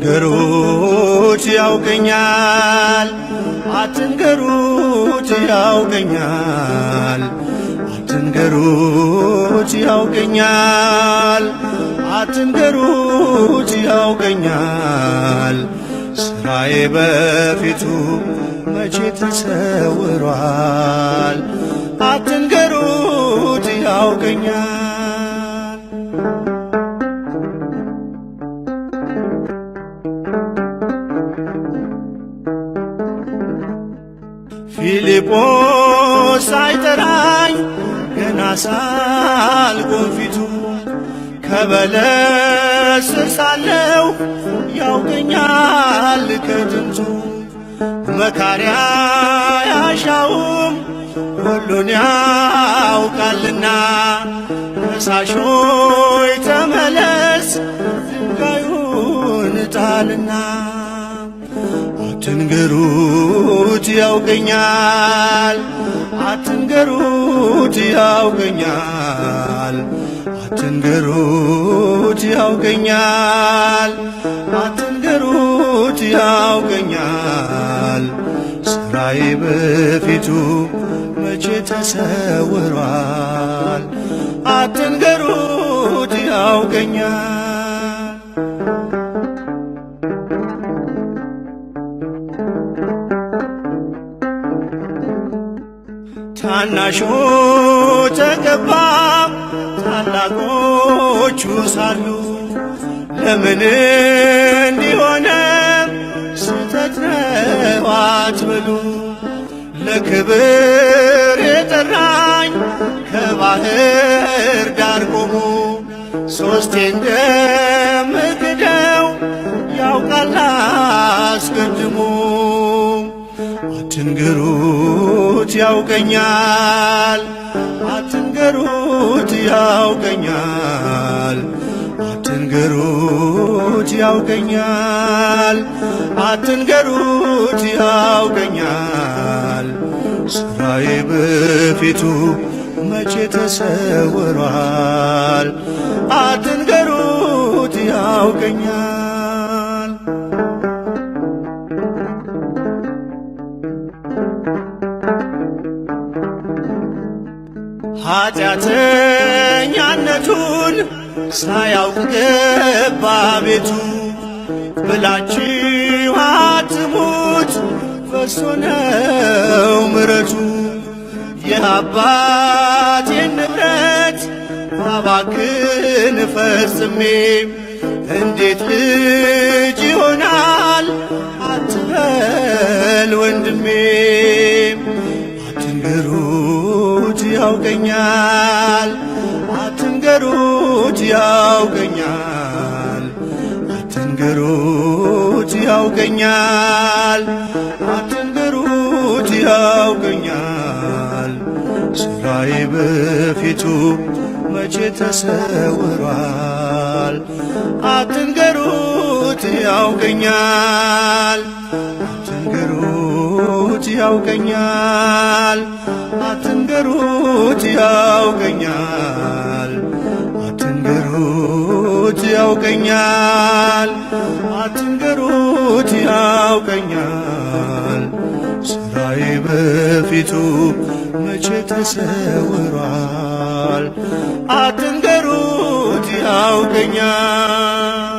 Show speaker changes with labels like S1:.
S1: አትንገሩት ያውቀኛል፣ አትንገሩት ያውቀኛል፣ አትንገሩት ያውቀኛል፣ አትንገሩት ያውቀኛል። ሥራዬ በፊቱ መቼ ተሰውሯል። አትንገሩት ያውቀኛል። ፊልጶስ ሳይጠራኝ ገና ሳልቆም ፊቱ ከበለስ ስር ሳለሁ ያውቀኛል ከጥንቱ። መካሪያ ያሻውም ሁሉን ያውቃልና ከሳሾይ ተመለስ ድንጋዩን ጣልና። አትንገሩት ያውቀኛል፣ አትንገሩት ያውቀኛል፣ አትንገሩት ያውቀኛል፣ አትንገሩት ያውቀኛል። ሥራዬ በፊቱ መቼ ተሰውሯል። አትንገሩት ያውቀኛል። ታናሹ ተቀባ ታላቆቹ ሳሉ ለምን እንዲሆነ ስህተት ነው አትበሉ። ለክብር የጠራኝ ከባህር ዳር ቆሞ ሦስቴ እንደምክደው ያውቃል አስቀድሞ። አትንገሩት ያውቀኛል፣ አትንገሩት ያውቀኛል፣ አትንገሩት ያውቀኛል፣ አትንገሩት ያውቀኛል። ሥራዬ በፊቱ መቼ ተሰውሯል። አትንገሩት ያውቀኛል። ኃጢአተኛነቱን ሳያውቅ ገባ ቤቱ። ብላችሁ አትሙት በእርሱ ነው ምሕረቱ። የአባቴን ንብረት ባባክን ፈጽሜ እንዴት ልጅ ይሆናል አትበል ወንድሜ። አትንገሩት ያውቀኛል፣ አትንገሩት ያውቀኛል፣ አትንገሩት ያውቀኛል፣ አትንገሩት ያውቀኛል። ሥራዬ በፊቱ መቼ ተሰውሯል። አትንገሩት ያውቀኛል፣ አትንገሩት ያውቀኛል፣ አትንገሩት ያውቀኛል፣ አትንገሩት ያውቀኛል፣ አትንገሩት ያውቀኛል። ሥራዬ በፊቱ መቼ ተሰውሯል። አትንገሩት ያውቀኛል።